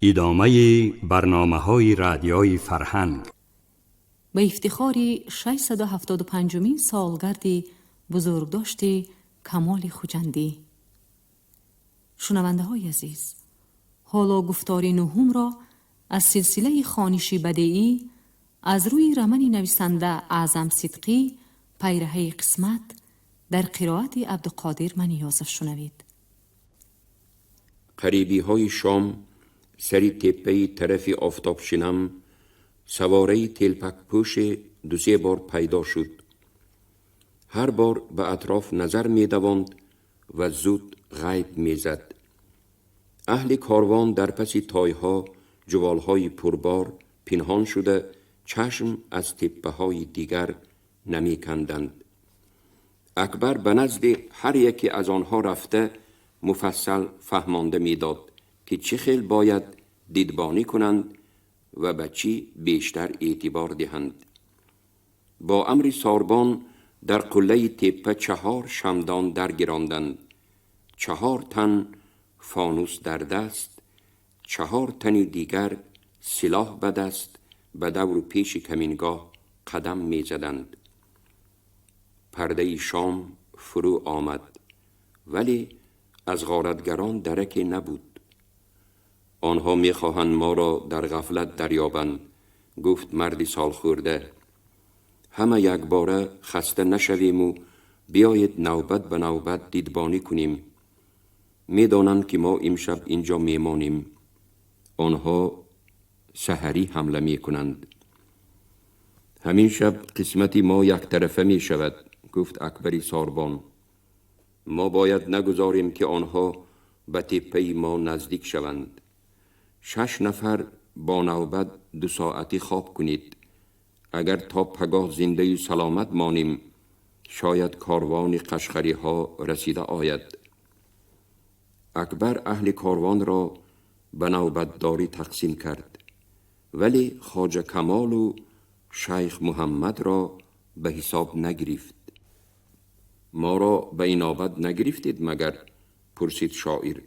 ادامه برنامه‌های رادیوی فرهنگ به افتخار 675مین سالگرد بزرگداشت کمال خوجندی. شنونده های عزیز، حالا گفتار نهم را از سلسله خوانشی بدیعی از روی رمن نویسنده اعظم صدقی پیرهه قسمت در قرائت عبدالقادر منیازف شنوید. قریبی های شام سری تپهی طرف آفتاب شنم سواره تلپک پوش 2-3 بار پیدا شد. هر بار به اطراف نظر می دواند و زود غیب می زد. اهل کاروان در پس تایها جوالهای پربار پنهان شده چشم از تپه های دیگر نمی کندند. اکبر به نزد هر یکی از آنها رفته مفصل فهمانده می داد که چه خیل باید دیدبانی کنند و به چی بیشتر اعتبار دهند. با امر ساربان در قله تپه 4 شمدان در گراندند. 4 تن فانوس در دست، 4 تن دیگر سلاح به دست به دور پیش کمینگاه قدم می زدند. پرده شام فرو آمد ولی از غارتگران درکی نبود. آنها می خواهند ما را در غفلت دریابند، گفت مردی سال خورده. همه یک باره خسته نشویم و بیایید نوبت به نوبت دیدبانی کنیم. می دانند که ما امشب اینجا میمانیم. آنها سحری حمله می کنند. همین شب قسمتی ما یک طرفه می شود، گفت اکبری ساربان. ما باید نگذاریم که آنها به تپه ما نزدیک شوند. 6 نفر با نوبت 2 ساعتی خواب کنید. اگر تا پگاه زنده و سلامت مانیم شاید کاروان قشقری ها رسیده آید. اکبر اهل کاروان را به نوبت داری تقسیم کرد ولی خواجه کمال و شیخ محمد را به حساب نگرفت. ما را به این نوبت نگرفتید مگر؟ پرسید شاعر.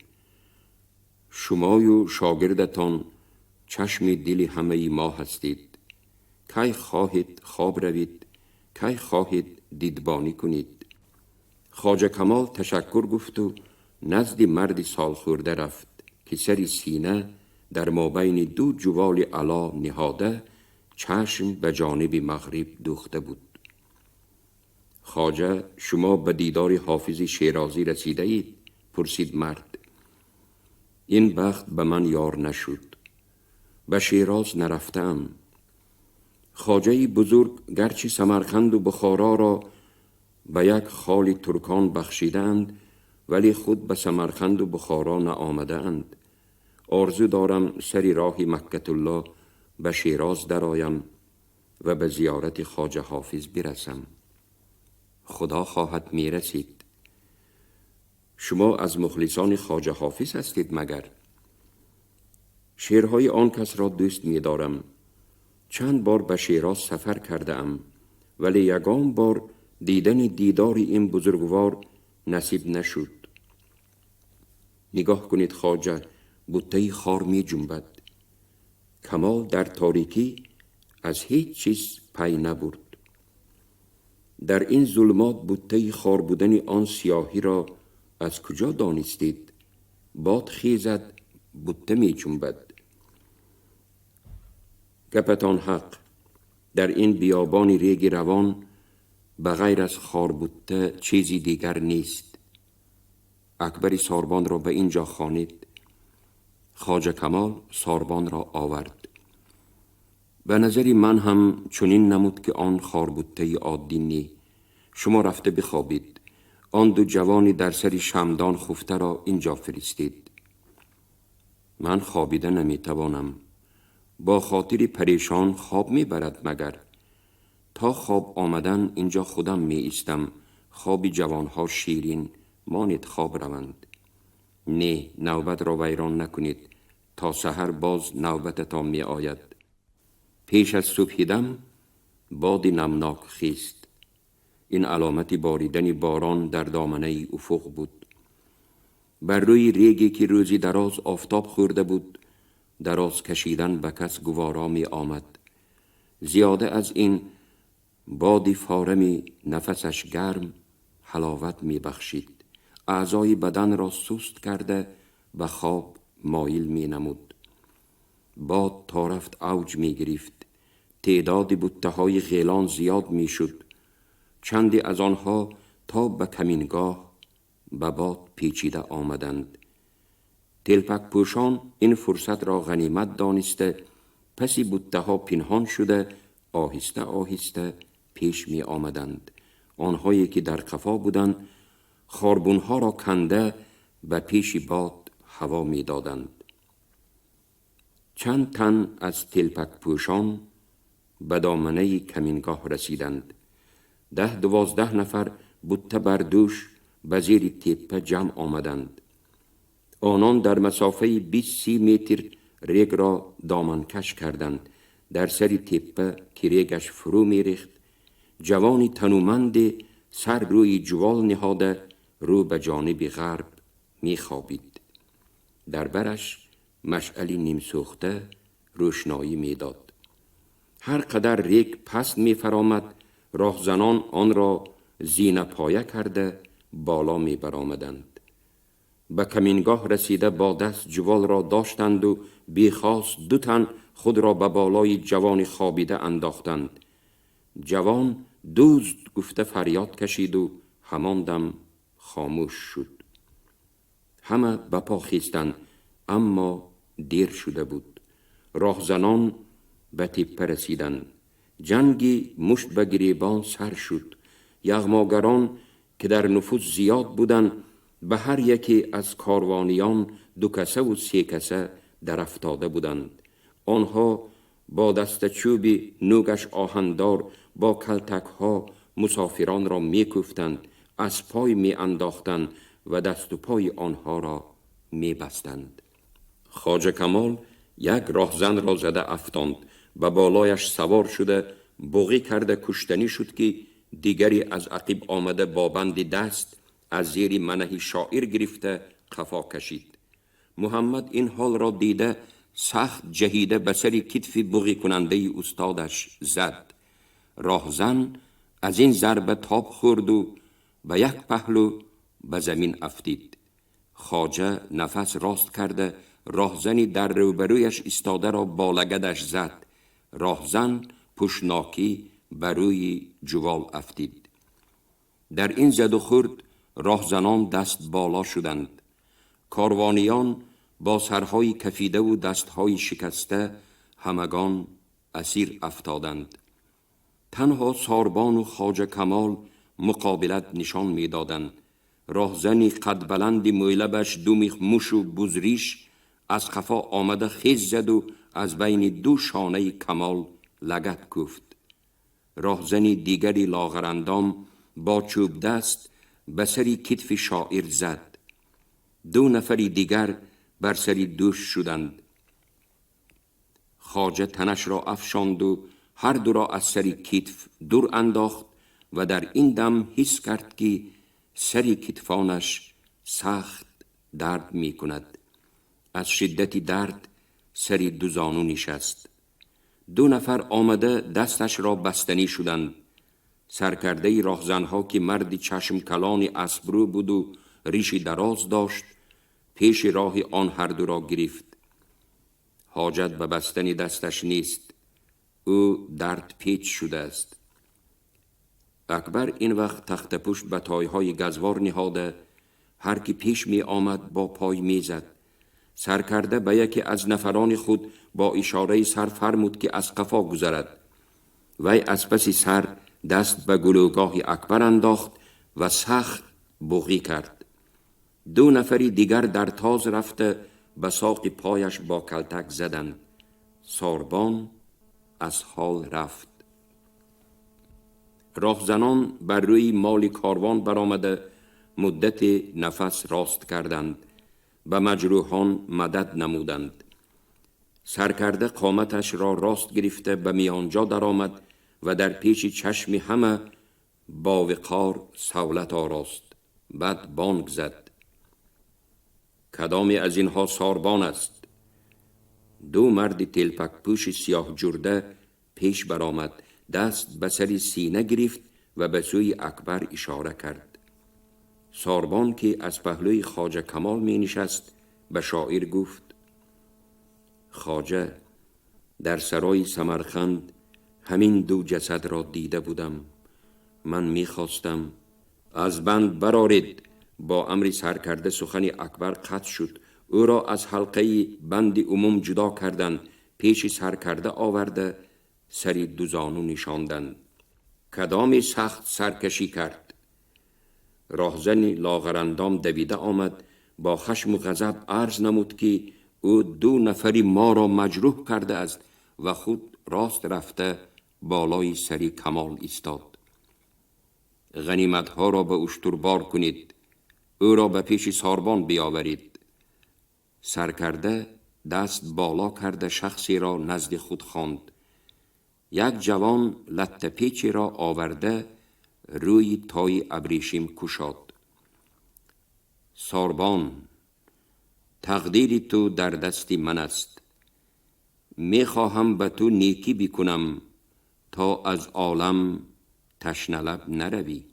شما و شاگردتان چشم دل همه ما هستید. کی خواهید خواب روید، کی خواهید دیدبانی کنید. خواجه کمال تشکر گفت و نزد مرد سال خورده رفت که سری سینه در مابین 2 جوال علا نهاده چشم به جانب مغرب دوخته بود. خواجه، شما به دیدار حافظ شیرازی رسیده اید؟ پرسید مرد. این بخت به من یار نشد. به شیراز نرفتم. خواجه بزرگ گرچه سمرقند و بخارا را به یک خال ترکان بخشیدند ولی خود به سمرقند و بخارا نآمده اند. آرزو دارم سری راه مکة الله به شیراز درآیم و به زیارت خواجه حافظ برسم. خدا خواهد می رسید. شما از مخلصان خواجه حافظ هستید مگر؟ شعرهای آن کس را دوست می دارم. چند بار به شیراز سفر کرده ام ولی یگان بار دیدار این بزرگوار نصیب نشد. نگاه کنید خواجه، بوته خار می جنبد. کمال در تاریکی از هیچ چیز پی نبرد. در این ظلمات بوته خار بودن آن سیاهی را از کجا دانستید؟ باد خیزد بوته می جنبد. گپتان حق. در این بیابان ریگ روان بغیر از خار بوته چیزی دیگر نیست. اکبری ساربان را به اینجا خوانید. خواجه کمال ساربان را آورد. به نظری من هم چنین نمود که آن خاربوته عادی نی. شما رفته بخوابید. آن 2 جوانی در سر شمدان خفته را اینجا فرستید. من خوابیده نمیتوانم. با خاطر پریشان خواب میبرد مگر؟ تا خواب آمدن اینجا خودم می ایستم. خواب جوانها شیرین مانید خواب روند. نه، نوبت را ویران نکنید. تا سحر باز نوبتتان می آید. پیش از صبح دم باد نمناک خیست. این علامت باریدن باران در دامنه افق بود. بر روی ریگی که روزی دراز آفتاب خورده بود دراز کشیدن به کس گوارا می آمد. زیاده از این بادی فارمی نفسش گرم حلاوت می بخشید. اعضای بدن را سست کرده به خواب مایل می نمود. باد تا رفت اوج می گرفت. تعداد بوته غیلان زیاد می شد. چندی از آنها تا به کمینگاه به باد پیچیده آمدند. تلپک پوشان این فرصت را غنیمت دانسته پسی بوته ها پنهان شده آهسته آهسته پیش می آمدند. آنهایی که در قفا بودند خاربونها را کنده به پیش باد هوا می دادند. چند تن از تلپک پوشان به دامنه کمینگاه رسیدند. 10-12 نفر بوته بر دوش به زیر تپه جمع آمدند. آنان در مسافه 20-30 متر ریگ را دامنکش کردند. در سر تپه که ریگش فرو می ریخت جوانی تنومند سر روی جوال نهاده رو به جانب غرب می خوابید. در برش مشعلی نیم سوخته روشنایی می داد. هر قدر ریگ پست می فرامد راهزنان آن را زینه پایه کرده بالا می برآمدند. به کمینگاه رسیده با دست جوال را داشتند و بیخواست 2 تن خود را به بالای جوان خوابیده انداختند. جوان دوست گفته فریاد کشید و همان دم خاموش شد. همه به پا خیستند اما دیر شده بود. راهزنان به تپه رسیدند. جنگی مشت به گریبان سر شد. یغماگران که در نفوذ زیاد بودند به هر یکی از کاروانیان 2 کسه و 3 کسه در افتاده بودند. آنها با دست چوبی نوگش آهندار با کلتک ها مسافران را می کوفتند، از پای می انداختند و دست و پای آنها را می بستند. خواجه کمال یک راهزن را زده افتاند، به بالایش سوار شده بوغی کرده کشتنی شد که دیگری از عقب آمده با بند دست از زیر منه شاعر گرفته قفا کشید. محمد این حال را دیده سخت جهیده به سر کتف بوغی کننده استادش زد. راهزن از این ضربه تاب خورد و به یک پهلو به زمین افتید. خواجه نفس راست کرده راهزنی در روبرویش ایستاده را با لگدش زد. راهزن پشناکی بر روی جوال افتید. در این زد و خورد راهزنان دست بالا شدند. کاروانیان با سرهای کفیده و دستهای شکسته همگان اسیر افتادند. تنها ساربان و خواجه کمال مقابلت نشان می دادند. راهزنی قد بلند مویلبش 2 میخ موش و بزریش از قفا آمده خیز زد و از بین 2 شانه کمال لگد کوفت. راهزنی دیگری لاغرندام با چوب دست به سری کتف شاعر زد. 2 نفری دیگر بر سری دوش شدند. خواجه تنش را افشاند و هر 2 را از سری کتف دور انداخت و در این دم حس کرد که سری کتفانش سخت درد می کند. از شدت درد سری 2 زانو نشست. 2 نفر آمده دستش را بستنی شدند. سرکرده راهزنها که مردی چشم کلانی اسبرو بود و ریشی دراز داشت پیش راه آن هر 2 را گرفت. حاجت به بستنی دستش نیست، او درد پیچ شده است. اکبر این وقت تخت پشت به تایهای گزوار نهاده هر کی پیش می آمد با پای می زد. سرکرده به یکی از نفران خود با اشاره سر فرمود که از قفا گذرد. وی از پس سر دست به گلوگاه اکبر انداخت و سخت بوغی کرد. 2 نفری دیگر در تاز رفته به ساق پایش با کلتک زدند. ساربان از حال رفت. راهزنان بر روی مال کاروان برآمده مدت نفس راست کردند، به مجروحان مدد نمودند. سرکرده قامتش را راست گرفته به میانجا درآمد و در پیش چشم همه با وقار سولت آراست. بعد بانگ زد. کدامی از اینها ساربان است؟ دو مرد تلپک پوش سیاه جرده پیش برآمد، دست به سر سینه گرفت و به سوی اکبر اشاره کرد. ساربان که از پهلوی خواجه کمال می نشست به شاعر گفت: خواجه، در سرای سمرقند همین دو جسد را دیده بودم. من می خواستم از بند برآرید. با امر سرکرده سخن اکبر قطع شد. او را از حلقه بند عموم جدا کردند، پیش سرکرده آورده سر دو زانو نشاندند. کدام سخت سرکشی کرد. راهزن لاغرندام دویده آمد، با خشم و غضب عرض نمود که او 2 نفری ما را مجروح کرده است و خود راست رفته بالای سری کمال ایستاد. غنیمت‌ها را به اشتربار کنید، او را به پیش ساربان بیاورید. سرکرده دست بالا کرده شخصی را نزد خود خواند. یک جوان لته پیچی را آورده روی تای ابریشم کشاد. ساربان، تقدیر تو در دست من است. می خواهم به تو نیکی بکنم تا از عالم تشنه لب نروی.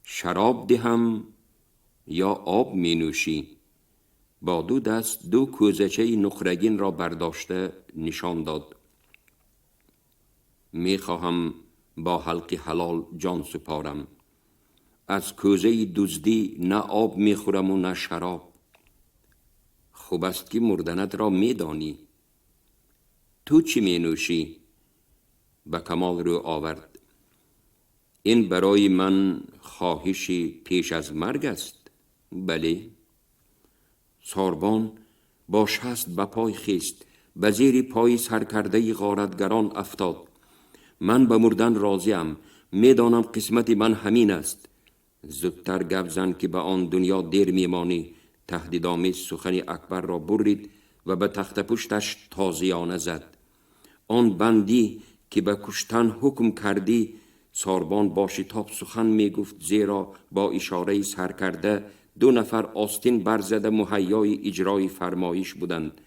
شراب دهم یا آب می نوشی؟ با 2 دست 2 کوزچه نخرگین را برداشته نشان داد. می خواهم با حلق حلال جان سپارم. از کوزه دزدی نه آب می خورم و نه شراب. خوب است که مردنت را می دانی. تو چی می نوشی؟ به کمال رو آورد. این برای من خواهشی پیش از مرگ است. بله. ساربان با شست به پای خیست، به زیر پای سرکرده غارتگران افتاد. من به مردن راضیم، می دانم قسمت من همین است. زودتر گپ زن که به آن دنیا دیر میمانی. تهدیدآمیز سخن اکبر را برید و به تخت پشتش تازیانه زد. آن بندی که به کشتن حکم کردی. ساربان با شتاب سخن می گفت، زیرا با اشاره سرکرده 2 نفر آستین برزده مهیای اجرای فرمایش بودند.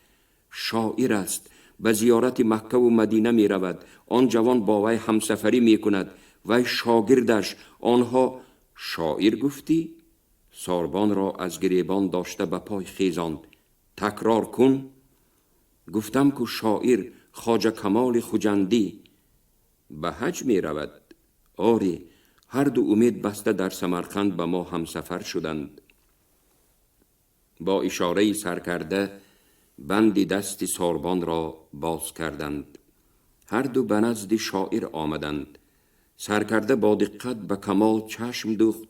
شاعر است، به زیارت مکه و مدینه می رود. آن جوان با وی همسفری می کند. وی شاگردش. آنها شاعر گفتی؟ ساربان را از گریبان داشته به پای خیزاند. تکرار کن. گفتم که شاعر خواجه کمال خجندی به حج می رود. آری، هر 2 امید بسته در سمرقند به ما همسفر شدند. با اشاره سرکرده بندی دست ساربان را باز کردند. هر 2 به نزد شاعر آمدند. سرکرده با دقت به کمال چشم دوخت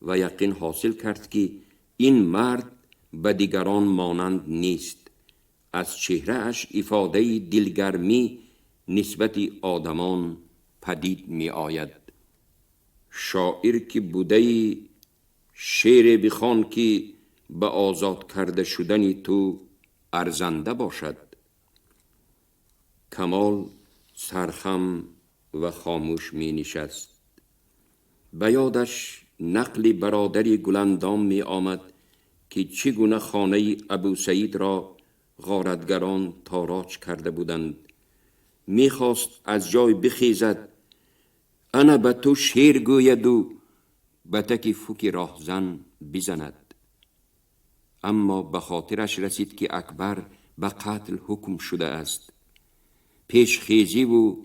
و یقین حاصل کرد که این مرد به دیگران مانند نیست. از چهره اش افاده دلگرمی نسبت آدمان پدید می آید. شاعر که بوده شعر بخوان که به آزاد کرده شدن تو ارزنده باشد. کمال سرخم و خاموش می نشست. به یادش نقل برادری گلندام می آمد که چگونه خانه ابو سعید را غارتگران تاراج کرده بودند. می خواست از جای بخیزد، انا به تو شعر گوید و به تک فوک راهزن بزند. اما به خاطرش رسید که اکبر به قتل حکم شده است. پیش خیزی و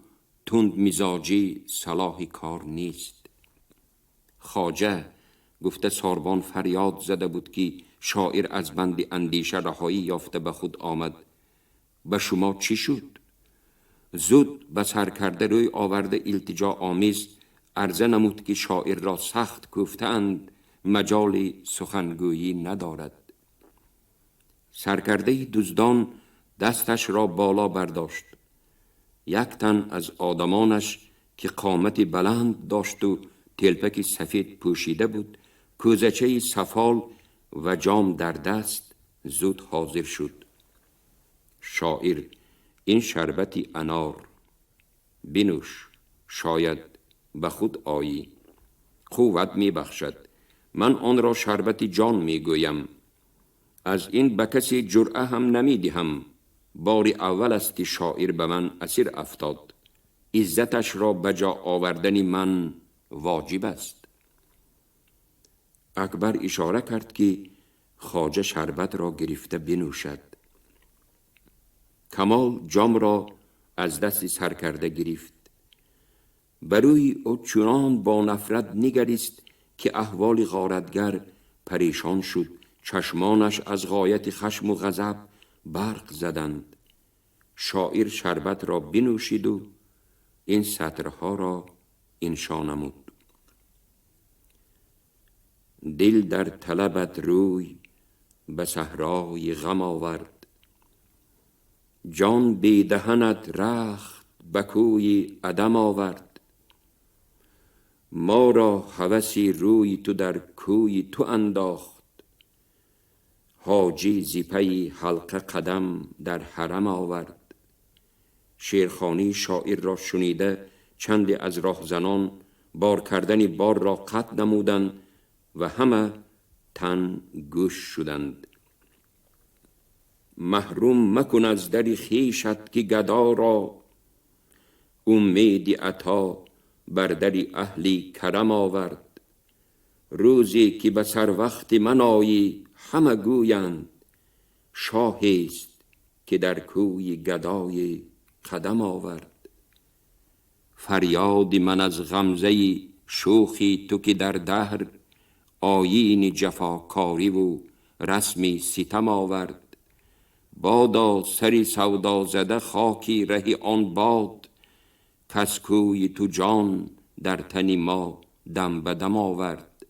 تند مزاجی صلاح کار نیست. خواجه، گفته ساربان فریاد زده بود که شاعر از بند اندیشه رهایی یافته به خود آمد. به شما چی شد؟ زود به سرکرده روی آورده التجا آمیز عرضه نمود که شاعر را سخت کوفتند، مجال سخنگویی ندارد. سرکرده دزدان دستش را بالا برداشت. یک تن از آدمانش که قامت بلند داشت و تلپک سفید پوشیده بود، کوزچه سفال و جام در دست زود حاضر شد. شاعر، این شربت انار بنوش، شاید به خود آیی. قوت می بخشد. من آن را شربت جان می گویم. از این به کسی جرعه هم نمی دهم. بار اول است که شاعر به من اسیر افتاد. عزتش را بجا آوردن من واجب است. اکبر اشاره کرد که خواجه شربت را گرفته بنوشد. کمال جام را از دست سرکرده گرفت. بروی او چنان با نفرت نگریست که احوال غارتگر پریشان شد. چشمانش از غایت خشم و غضب برق زدند. شاعر شربت را بنوشید و این سطرها را انشا نمود. دل در طلبت روی به صحرای غم آورد، جان بی دهنت رخت به کوی عدم آورد. ما را هوسی روی تو در کوی تو انداخت، حاجی ز پی حلقه قدم در حرم آورد. شعرخوانی شاعر را شنیده چند از راهزنان بار کردن بار را قطع نمودند و همه تن گوش شدند. محروم مکن از در خویشت که گدا را، امید عطا بر در اهل کرم آورد. روزی که به سر وقت من آیی همه گویند، شاهی است که در کوی گدای قدم آورد. فریاد من از غمزه شوخی تو که در دهر، آیین جفاکاری و رسمی ستم آورد. بادا سری سودا زده خاکی رهی آن باد، کس کوی تو جان در تن ما دم به دم آورد.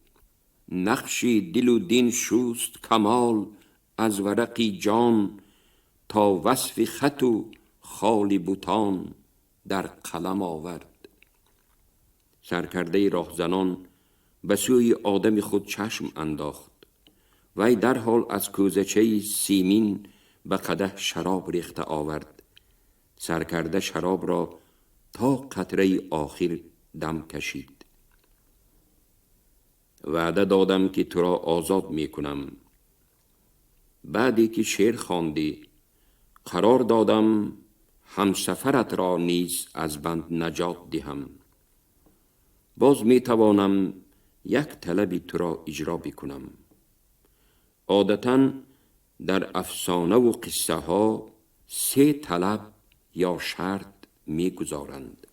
نقشی دل و دین شوست کمال از ورقی جان، تا وصف خط و خال بوتان در قلم آورد. سرکرده راهزنان به سوی آدم خود چشم انداخت. وی در حال از کوزچه سیمین به قدح شراب ریخته آورد. سرکرده شراب را تا قطره آخر دم کشید. وعده دادم که تو را آزاد می کنم. بعدی که شعر خواندی قرار دادم همسفرت را نیز از بند نجات دهم. باز می توانم یک طلبی تو را اجرا بکنم. عادتاً در افسانه و قصه ها 3 طلب یا شرط می گذارند.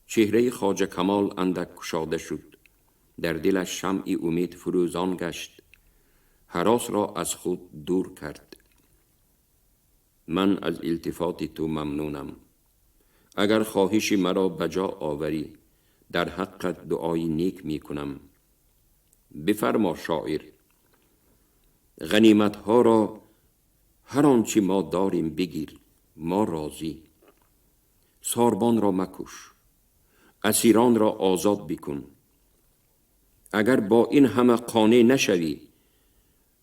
چهره خواجه کمال اندک گشاده شد. در دلش شمع امید فروزان گشت. هراس را از خود دور کرد. من از التفات تو ممنونم. اگر خواهش مرا بجا آوری در حقت دعای نیک می کنم. بفرما شاعر. غنیمت ها را هر آنچه ما داریم بگیر، ما راضی. ساربان را مکش، اسیران را آزاد بکن. اگر با این همه قانع نشوی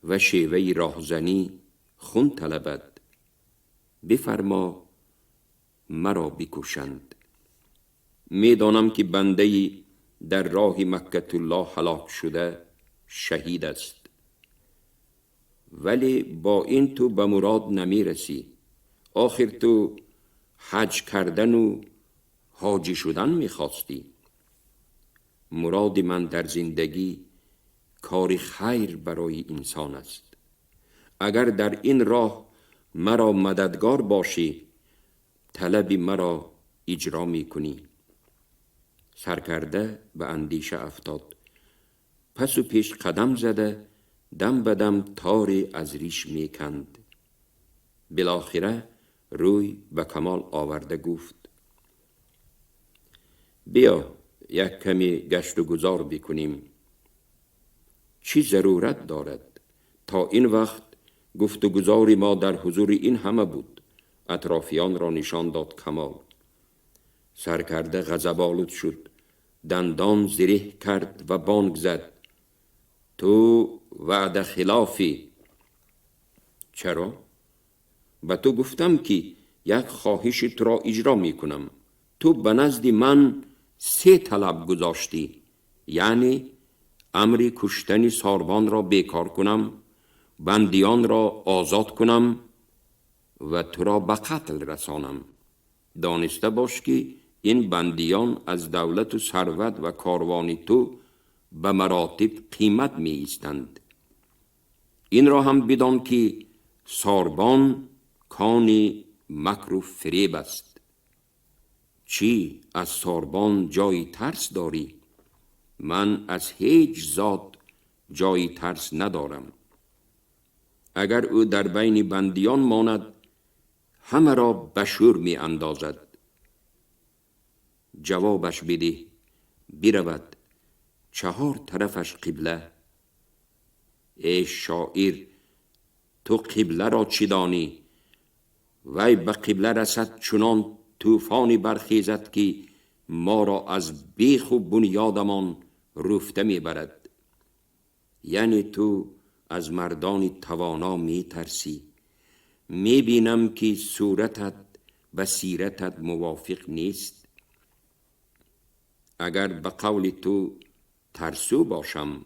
و شیوه راهزنی خون طلبد، بفرما مرا بکشند. می دانم که بنده در راه مکة الله هلاک شده شهید است، ولی با این تو به مراد نمی رسی. آخر تو حج کردن و حاجی شدن می خواستی. مراد من در زندگی کار خیر برای انسان است. اگر در این راه مرا مددگار باشی، طلب مرا اجرا می کنی. سرکرده به اندیشه افتاد. پس و پیش قدم زده دم به دم تاری از ریش می کند. بالاخره روی به کمال آورده گفت: بیا یک کمی گشت و گذار بکنیم. چی ضرورت دارد؟ تا این وقت گفت و گذار ما در حضور این همه بود. اطرافیان را نشان داد کمال. سرکرده غضب‌آلود شد. دندان زره کرد و بانگ زد: تو وعده خلافی. چرا؟ به تو گفتم که یک خواهش تو را اجرا می کنم. تو به نزد من 3 طلب گذاشتی، یعنی امر کشتن ساربان را بیکار کنم، بندیان را آزاد کنم و تو را به قتل رسانم. دانسته باش که این بندیان از دولت و ثروت و کاروان تو به مراتب قیمت می ایستند. این را هم بدان که ساربان کانی مکر و فریب است. چی از ساربان جای ترس داری؟ من از هیچ ذات جای ترس ندارم. اگر او در بین بندیان ماند، همه را به شور می اندازد. جوابش بده، برود، 4 طرفش قبله. ای شاعر، تو قبله را چی دانی؟ وی به قبله رسد چنان طوفانی برخیزد که ما را از بیخ و بنیادمان رفته می برد. یعنی تو از مردان توانا می ترسی. می بینم که صورتت و سیرتت موافق نیست. اگر به قول تو ترسو باشم،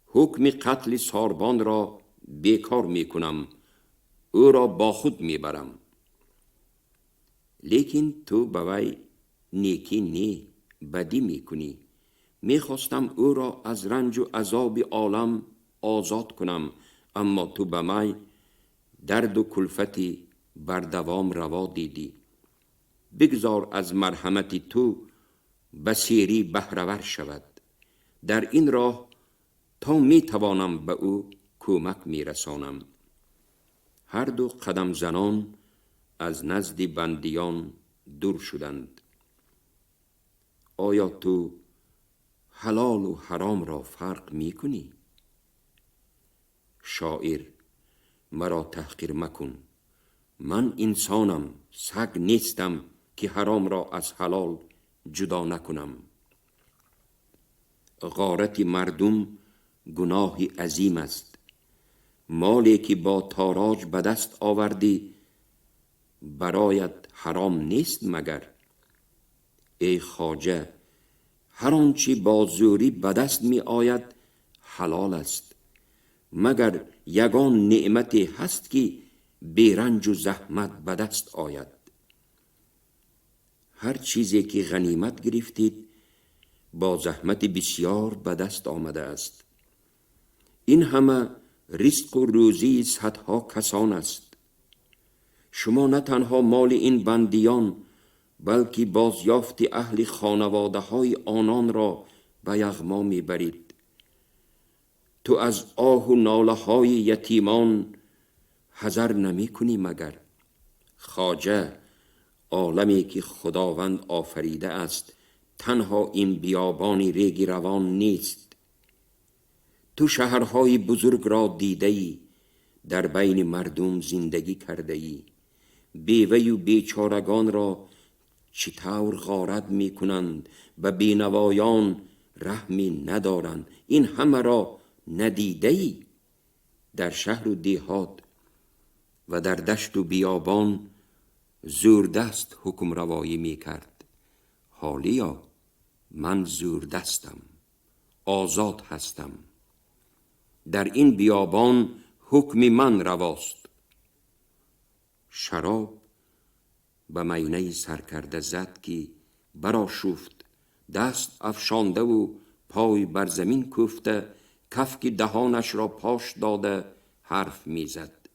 حکم قتل ساربان را بیکار می کنم، او را با خود می برم. لیکن تو به وی نیکی نی، بدی می کنی. می خواستم او را از رنج و عذاب عالم آزاد کنم، اما تو به من درد و کلفتی بر دوام روا دیدی. بگذار از مرحمت تو بصیری بهره‌ور شود. در این راه تا می توانم به او کمک می رسانم. هر دو قدم زنان از نزد بندیان دور شدند. آیا تو حلال و حرام را فرق می کنی؟ شاعر: مرا تحقیر مکن. من انسانم، سگ نیستم که حرام را از حلال جدا نکنم. غارت مردم گناهی عظیم است. مالی که با تاراج به دست آوردی برایت حرام نیست مگر؟ ای خواجه، هر آنچه با زوری به دست می آید حلال است، مگر یگان نعمتی هست که بی رنج و زحمت به دست آید. هر چیزی که غنیمت گرفتید با زحمت بسیار به دست آمده است. این همه رزق و روزی صدها کسان است. شما نه تنها مال این بندیان بلکه بازیافت اهل خانواده های آنان را به یغما می برید. تو از آه و ناله های یتیمان حذر نمی کنی مگر؟ خواجه، عالمی که خداوند آفریده است تنها این بیابانی ریگ روان نیست. تو شهرهای بزرگ را دیده ای، در بین مردم زندگی کرده ای. بیوه و بیچارگان را چطور غارت می کنند و بینوایان رحمی ندارند. این همه را ندیده ای؟ در شهر و دیهات و در دشت و بیابان زوردست حکم روایی می کرد. حالیا من زوردستم، آزاد هستم. در این بیابان حکم من رواست. شراب به مینه سرکرده زد که برآشفت، دست افشانده و پای بر زمین کوفته، کف که دهانش را پاش داده حرف میزد.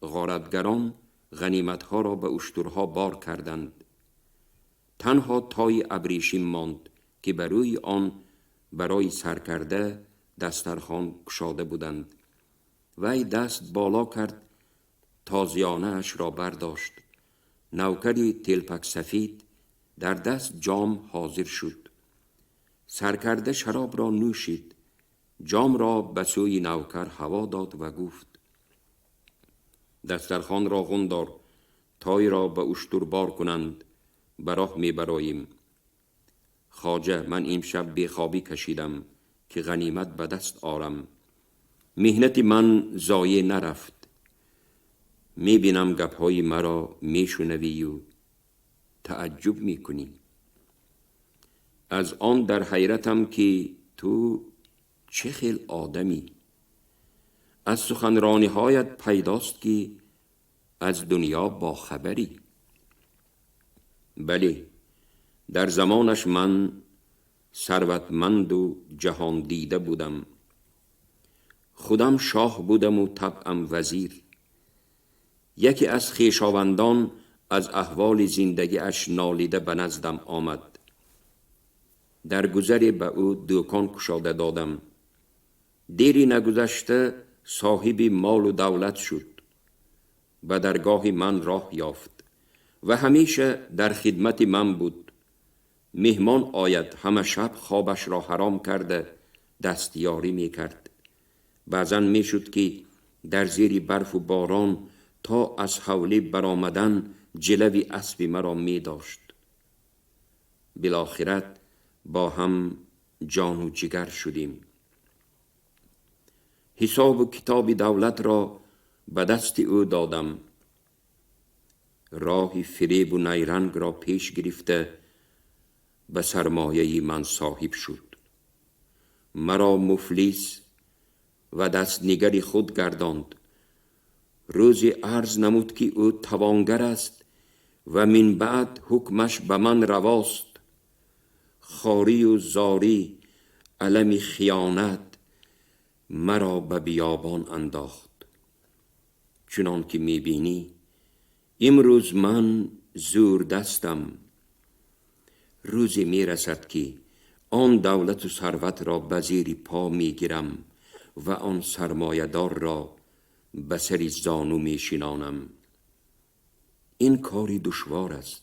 غارتگران غنیمتها را به اشترها بار کردند. تنها تای ابریشم ماند که بر روی آن برای سرکرده دسترخوان گشاده بودند. وی دست بالا کرد، تازیانه اش را برداشت. نوکری تلپک سفید در دست جام حاضر شد. سرکرده شراب را نوشید، جام را به سوی نوکر هوا داد و گفت: دسترخوان را غندار، تای را به اشتر بار کنند، به راه می براییم. خواجه، من امشب بیخوابی کشیدم که غنیمت به دست آرم. مهنت من ضایع نرفت. می بینم گپهای مرا می شنوی و تعجب می کنی. از آن در حیرتم که تو چه خیل آدمی. از سخنرانی هایت پیداست که از دنیا با خبری؟ بله، در زمانش من ثروتمند و جهان دیده بودم. خودم شاه بودم و طبعم وزیر. یکی از خویشاوندان از احوال زندگی اش نالیده به نزدم آمد. در گذر به او دکان گشاده دادم. دیری نگذشته صاحب مال و دولت شد. به درگاه من راه یافت و همیشه در خدمت من بود. مهمان آید همه شب خوابش را حرام کرده دستیاری می کرد. بعضن می شد که در زیر برف و باران تا از حوله برآمدن جلوی اسب مرا می داشت. بالاخره با هم جان و جگر شدیم. حساب و کتاب دولت را به دست او دادم. راه فریب و نیرنگ را پیش گرفته به سرمایه من صاحب شد. مرا مفلس و دست نگر خود گرداند. روزی عرض نمود که او توانگر است و من بعد حکمش به من رواست. خاری و زاری علم خیانت مرا به بیابان انداخت. چنان که میبینی امروز من زور دستم. روزی میرسد که آن دولت و ثروت را به زیر پا میگیرم و آن سرمایه‌دار را به سر زانو میشینانم. این کاری دشوار است.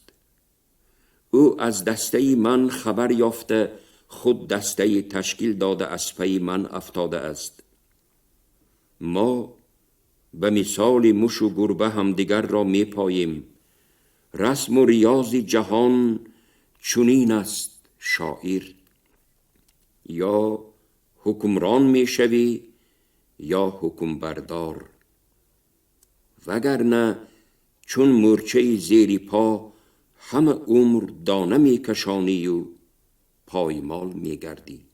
او از دسته من خبر یافته خود دسته تشکیل داده از پی من افتاده است. ما به مثال موش و گربه همدیگر را می پاییم. رسم و ریاض جهان چنین است شاعر. یا حکمران می شوی یا حکم بردار، وگرنه چون مورچه زیر پا همه عمر دانه می کشانی و پایمال می گردی.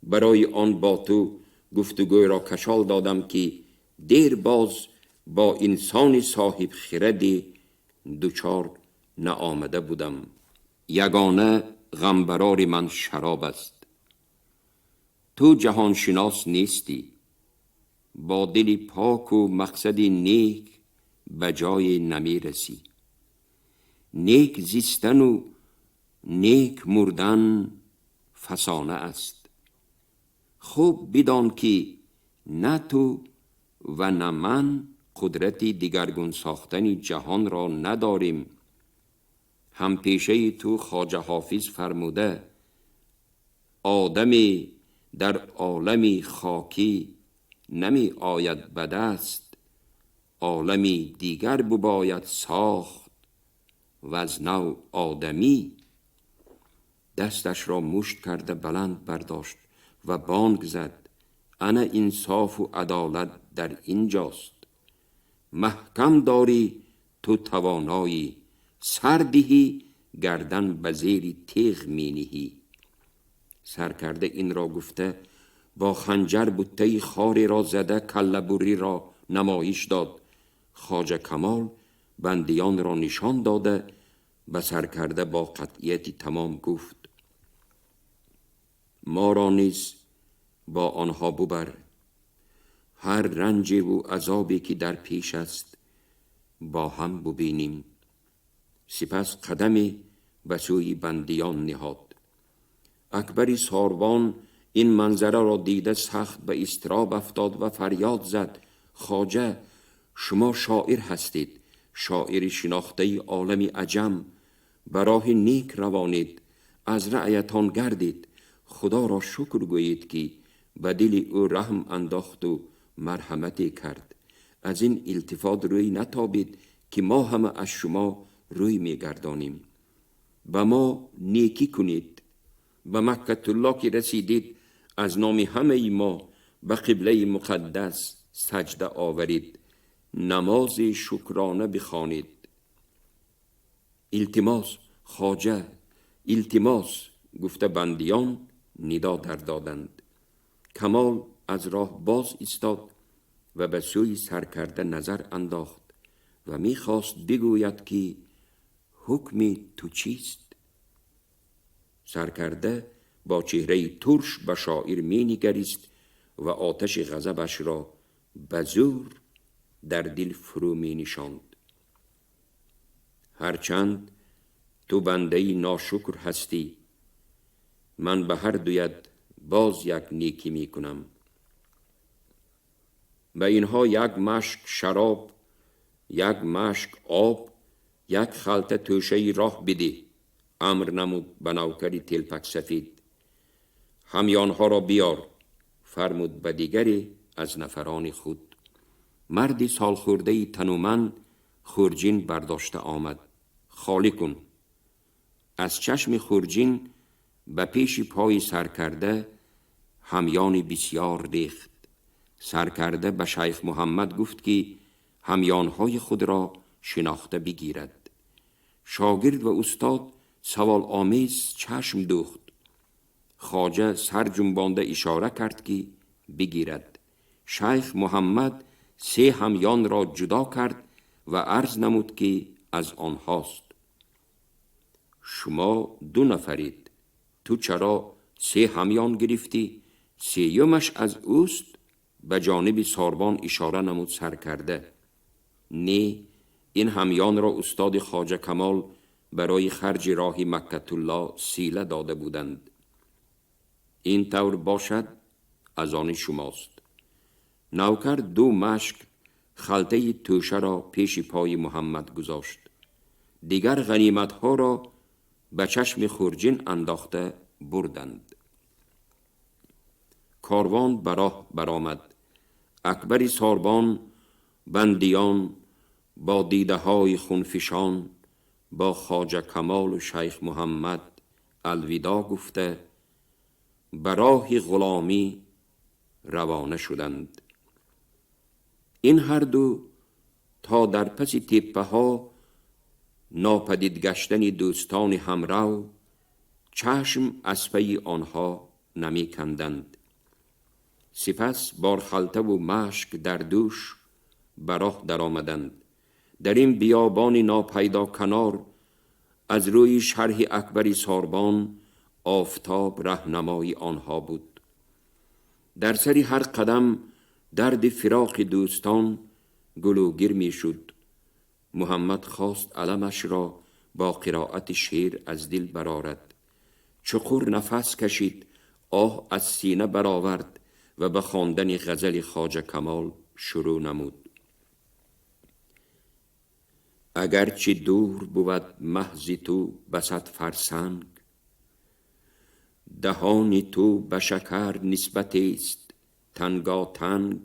برای آن با تو گفتگوی را کشال دادم که دیر باز با انسان صاحب خردی دوچار نآمده بودم. یگانه غمبرار من شراب است. تو جهان شناس نیستی. با دل پاک و مقصد نیک به جای نمی رسی. نیک زیستن و نیک مردن فسانه است. خوب بدان که نه تو و نه من قدرتی دیگرگون ساختن جهان را نداریم. هم پیشه تو خواجه حافظ فرموده آدمی در عالمی خاکی نمی آید به دست، عالمی دیگر بباید ساخت و از نو آدمی. دستش را مشت کرده بلند برداشت و بانگ زد انا انصاف و عدالت در اینجاست. محکم داری تو توانایی، سردهی گردن به زیر تیغ می نهی. سرکرده این را گفته با خنجر بوته خاری را زده کله بری را نمایش داد. خواجه کمال بندیان را نشان داده به سرکرده با قطعیت تمام گفت ما را نیز با آنها ببر. هر رنج و عذابی که در پیش است با هم ببینیم. سپس قدمی به سوی بندیان نهاد. اکبر ساروان این منظره را دیده سخت به اضطراب افتاد و فریاد زد خواجه شما شاعر هستید، شاعر شناخته عالم عجم. به راه نیک روانید، از رأیتان گردید. خدا را شکر گویید که به دل او رحم انداخت و مرحمتی کرد. از این التفات روی نتابید که ما همه از شما روی میگردانیم. به ما نیکی کنید. به مکة الله که رسیدید از نام همه ما به قبله مقدس سجده آورید، نماز شکرانه بخوانید. التماس خواجه، التماس، گفته بندیان ندا در دادند. کمال از راه باز ایستاد و به سوی سرکرده نظر انداخت. و می‌خواست بگوید که حکم تو چیست. سرکرده با چهره ترش به شاعر می‌نگریست و آتش غضبش را به زور در دل فرو می‌نشاند. هرچند تو بنده ناشکر هستی، من به هر دویت باز یک نیکی میکنم. به اینها یک مشک شراب، یک مشک آب، یک خلطه توشه راه بده. امر نمود به نوکر تلپک سفید. همیانها را بیار. فرمود به دیگری از نفران خود. مردی سالخورده تنومند خورجین برداشته آمد. خالی کن. از چشم خورجین به پیش پای سرکرده همیان بسیار ریخت. سرکرده به شیخ محمد گفت که همیانهای خود را شناخته بگیرد. شاگرد و استاد سوال آمیز چشم دوخت. خواجه سر جنبانده اشاره کرد که بگیرد. شیخ محمد 3 همیان را جدا کرد و عرض نمود که از آنهاست. شما 2 نفرید. تو چرا 3 همیان گرفتی؟ 3مش از اوست. به جانب ساربان اشاره نمود سرکرده. نه، این همیان را استاد خواجه کمال برای خرج راه مکة الله سیله داده بودند. این طور باشد، از آن شماست. نوکر 2 مشک خلطه توشه را پیش پای محمد گذاشت. دیگر غنیمت ها را به چشم خورجین انداخته بردند. کاروان به راه برآمد. اکبر ساربان بندیان با دیده های خونفشان با خواجه کمال و شیخ محمد الوداع گفته به راه غلامی روانه شدند. این هر دو تا در پس تپه ها ناپدید گشتن دوستان همرو چشم از پی آنها نمی کندند. سپس بار خلطه و مشک در دوش به راه در آمدند. در این بیابان ناپیدا کنار از روی شرح اکبر ساربان آفتاب رهنمای آنها بود. در سری هر قدم درد فراق دوستان گلوگیر می شد. محمد خواست علمش را با قرائت شعر از دل برآورد. چقور نفس کشید، آه از سینه برآورد و به خواندن غزل خواجه کمال شروع نمود. اگرچه دور بود محض تو بسط فرسنگ، دهان تو به شکر نسبت است تنگا تنگ.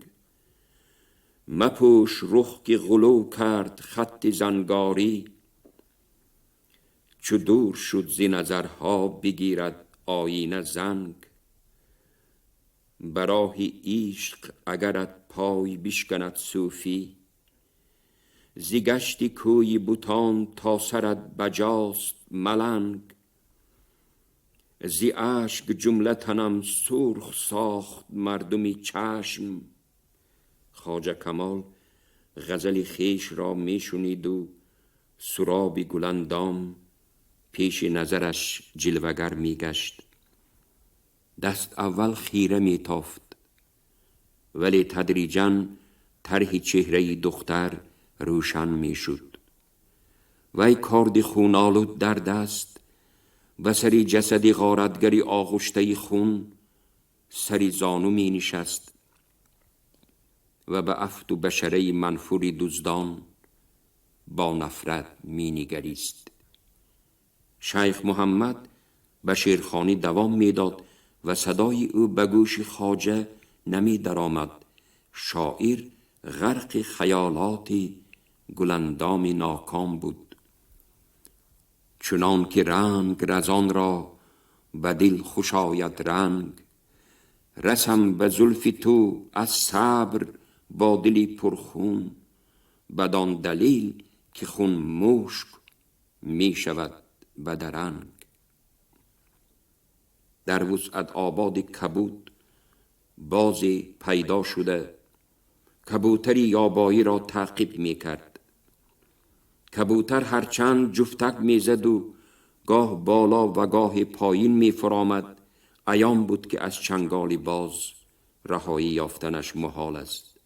مپوش رخ که غلو کرد خط زنگاری، چو دور شد ز نظرها بگیرد آیینه زنگ. براه عشق اگرت پای بشکند صوفی، ز گشت کوی بتان تا سرت بجاست ملنگ. ز اشک جمله تنم سرخ ساخت مردمی چشم. خواجه کمال غزل خویش را می شنید و سراب گلندام پیش نظرش جلوگر می گشت. دست اول خیره می تافت، ولی تدریجاً طرح چهره دختر روشن می شد. وی کارد خونالود در دست و سری جسدی غارتگری آغشته خون سری زانو می نشست و به افت و بشره منفور دزدان با نفرت می نگریست. شیخ محمد به شعرخوانی دوام می داد و صدای او به گوش خواجه نمی درآمد. شاعر غرق خیالاتی گلندام ناکام بود. چنان که رنگ رزان را به دل خوش آید رنگ، رسم به زلف تو از صبر با دلی پرخون. بدان دلیل که خون مشک می شود به درنگ. در وسعت آباد کبود بازی پیدا شده، کبوتری یابایی را تعقیب می کرد. کبوتر هرچند جفتک میزد و گاه بالا و گاه پایین می فرامد، عیان بود که از چنگال باز رهایی یافتنش محال است.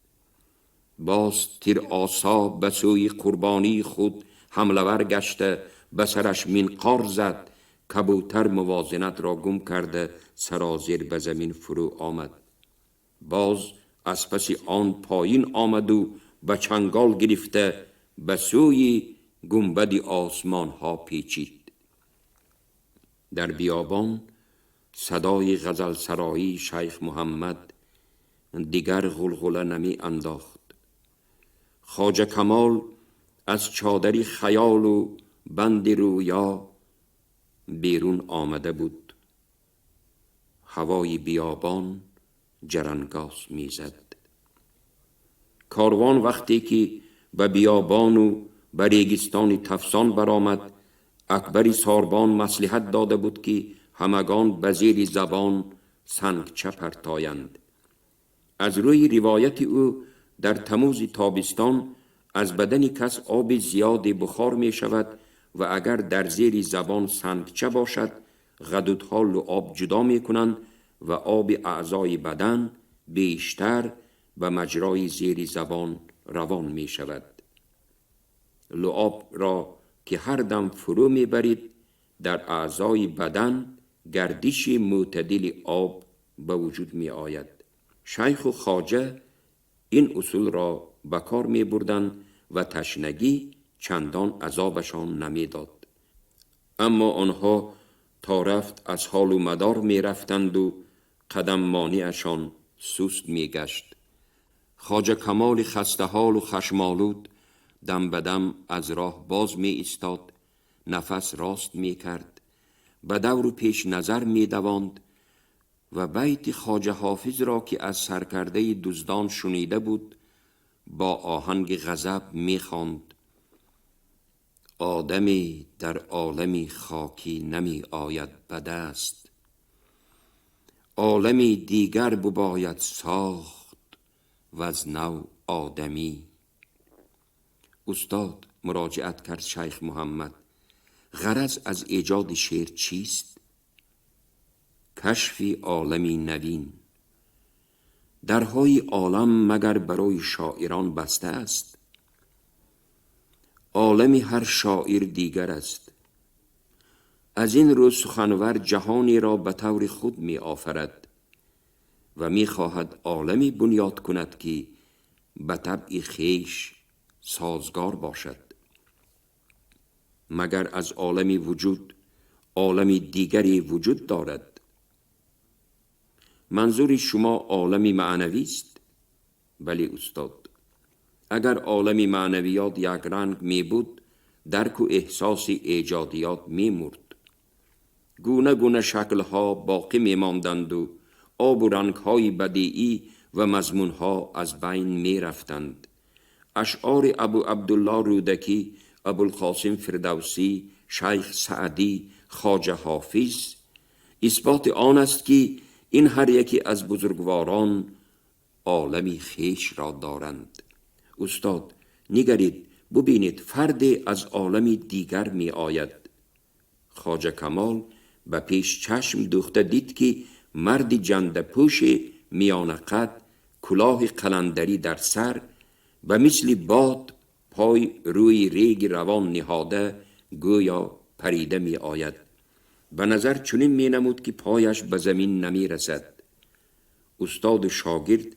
باز تیر آسا به سوی قربانی خود حملور گشته، به سرش منقار زد. کبوتر موازنت را گم کرده سرازیر به زمین فرو آمد. باز از پس آن پایین آمد و به چنگال گرفته به سوی گنبد آسمان ها پیچید. در بیابان صدای غزل سرایی شیخ محمد دیگر غلغله نمی انداخت. خواجه کمال از چادری خیال و بند رویا بیرون آمده بود. هوای بیابان جرنگاس میزد. کاروان وقتی که به بیابان و به ریگستان تفسان برآمد، اکبری ساربان مصلحت داده بود که همگان به زیر زبان سنگچه پرتایند. از روی روایت او در تموز تابستان از بدن کس آب زیاد بخار می شود و اگر در زیر زبان سنگچه باشد غدودها لعاب جدا می کنند و آب اعضای بدن بیشتر به مجرای زیر زبان روان می شود. لعاب را که هر دم فرو می برید در اعضای بدن گردش معتدل آب به وجود می آید. شیخ و خواجه این اصول را به کار می بردند و تشنگی چندان عذابشان نمی داد. اما آنها تا رفت از حال و مدار می رفتند و قدم مانعشان سست می گشت. خواجه کمال خسته حال و خشمالود دم به دم از راه باز می ایستاد، نفس راست می کرد، به دور و پیش نظر می دواند و بیت خواجه حافظ را که از سرکرده دزدان شنیده بود با آهنگ غضب می خواند: آدمی در عالمی خاکی نمی آید به دست، عالمی دیگر بباید ساخت و از نو آدمی. استاد مراجعت کرد شیخ محمد: غرض از ایجاد شعر چیست؟ کشف عالمی نوین. درهای عالم مگر برای شاعران بسته است؟ عالمی هر شاعر دیگر است. از این رو سخنور جهانی را به طور خود می آفرد و می خواهد عالمی بنیاد کند که به طبع خویش سازگار باشد. مگر از عالمی وجود عالمی دیگری وجود دارد؟ منظور شما عالمی معنوی است؟ بلی استاد. اگر عالمی معنویات یک رنگ می بود، درک و احساس ایجادیات می مرد. گونه گونه شکلها باقی می ماندند و آب و رنگهای بدیعی و مضمونها از بین می رفتند. اشعار ابو عبدالله رودکی، ابوالقاسم فردوسی، شیخ سعدی، خواجه حافظ اثبات آن است که این هر یکی از بزرگواران عالمی خویش را دارند. استاد نگرید ببینید فرد از عالمی دیگر می آید. خواجه کمال به پیش چشم دوخته دید که مرد جنده پوش میان قد، کلاه قلندری در سر و مثل باد پای روی ریگ روان نهاده گویا پریده می آید. به نظر چنین می نمود که پایش به زمین نمی رسد. استاد و شاگرد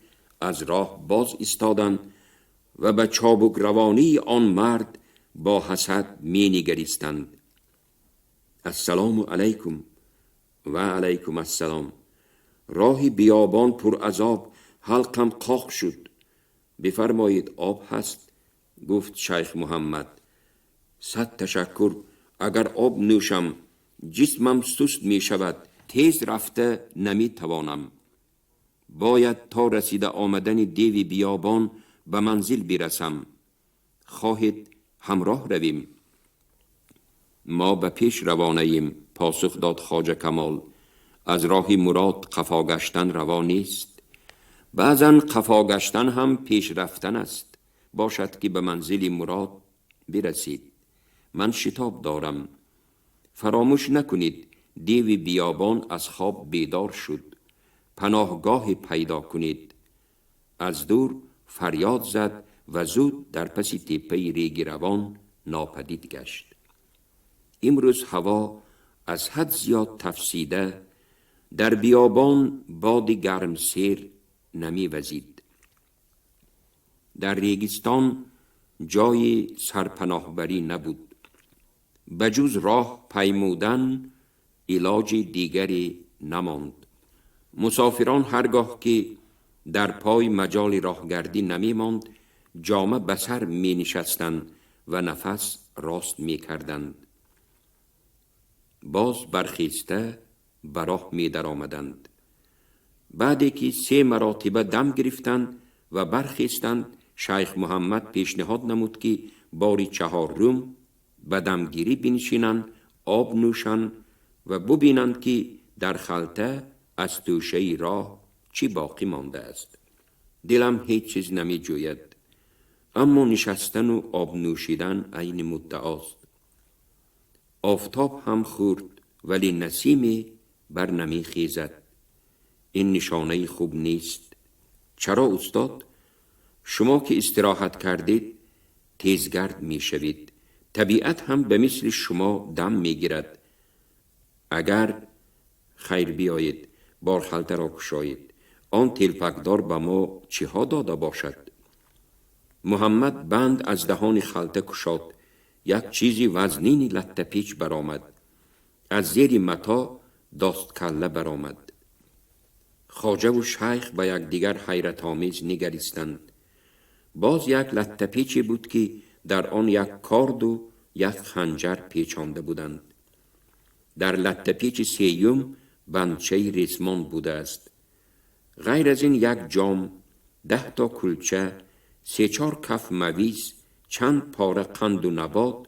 از راه باز ایستادند و به چابک روانی آن مرد با حسد می نگریستند. السلام علیکم. و علیکم السلام. راه بیابان پر عذاب، حلقم قاق شد. بفرمایید آب هست؟ گفت شیخ محمد. 100 تشکر. اگر آب نوشم جسمم سست می شود، تیز رفته نمی توانم. باید تا رسیده آمدن دیو بیابان به منزل برسم. خواهید همراه رویم؟ ما به پیش روانه ایم، پاسخ داد خواجه کمال. از راه مراد قفا گشتن روا نیست. بعضن قفا گشتن هم پیش رفتن است. باشد که به منزل مراد برسید. من شتاب دارم. فراموش نکنید دیو بیابان از خواب بیدار شد. پناهگاه پیدا کنید. از دور فریاد زد و زود در پس تپه ریگ روان ناپدید گشت. امروز هوا از حد زیاد تفسیده. در بیابان باد گرم سیر نمی وزید. در ریگستان جای سرپناهبری نبود. بجز راه پیمودن علاج دیگری نماند. مسافران هرگاه که در پای مجال راهگردی نمی ماند، جامه به سر می نشستند و نفس راست می کردند. باز برخیسته به راه می در آمدند. بعدی که 3 مراتبه دم گرفتند و برخیستند، شیخ محمد پیشنهاد نمود که باری 4 به دمگیری بنشینند، آب نوشند و ببینند که در خلطه از توشه راه چی باقی مانده است. دلم هیچ چیز نمی جوید، اما نشستن و آب نوشیدن عین مدعاست. آفتاب هم خورد ولی نسیمی بر نمی خیزد. این نشانه خوب نیست. چرا استاد؟ شما که استراحت کردید تیزگرد می شوید. طبیعت هم به مثل شما دم می گیرد. اگر خیر بیایید بار خلطه را کشایید. آن تلپکدار به ما چی ها داده باشد؟ محمد بند از دهان خلطه کشاد. یک چیزی وزنینی لطه پیچ برآمد. از زیر متا داست کله برآمد. خواجه و شیخ به یکدیگر حیرت آمیز نگریستند. باز یک لطه پیچی بود که در آن یک کارد و یک خنجر پیچانده بودند. در لطه پیچ 3 بندچه ریسمان بوده است. غیر از این یک جام، 10 تا کلچه، 3-4 کف مویز، چند پاره قند و نبات،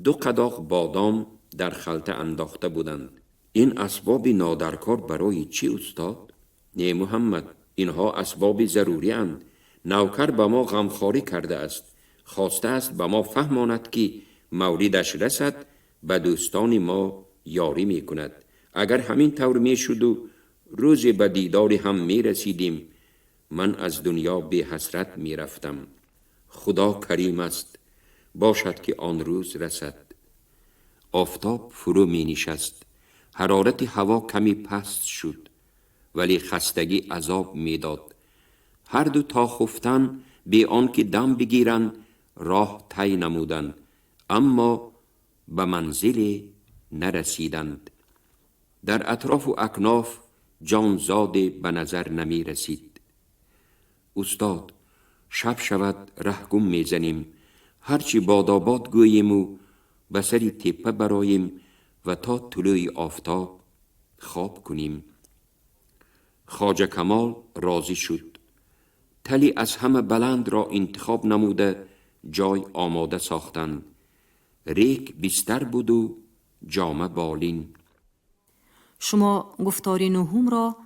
2 قداغ بادام در خلطه انداخته بودند. این اسباب نادرکار برای چی استاد؟ نه محمد، اینها اسباب ضروری اند. نوکر به ما غمخواری کرده است. خواسته است به ما فهماند که موردش رسد به دوستان ما یاری می کند. اگر همین طور می شد و روزی به دیداری هم می رسیدیم، من از دنیا بی حسرت می رفتم. خدا کریم است، باشد که آن روز رسد. آفتاب فرو می نشست. حرارت هوا کمی پست شد، ولی خستگی عذاب می داد. هر دو تا خفتن بی آن که دم بگیرند راه طی نمودند، اما به منزل نرسیدند. در اطراف و اکناف جانزاده به نظر نمی رسید. استاد، شب شود ره گم می زنیم. هرچی باداباد گوییم و به سری تپه برایم و تا طلوع آفتاب خواب کنیم. خواجه کمال راضی شد. تلی از همه بلند را انتخاب نموده جای آماده ساختند. ریک بستر بود و جامه بالین. شما گفتار 9 را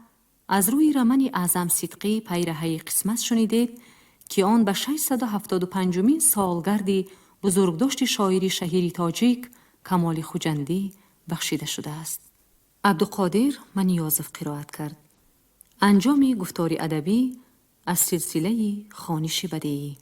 از روی رمن اعظم صدقی پیرهه قسمت شنیدید که آن به 675مین سالگرد بزرگداشت شاعری شهیری تاجیک کمال خوجندی بخشیده شده است. عبدالقادر منیازف قرائت کرد. انجام گفتار ادبی از سلسله خوانش بدیعی.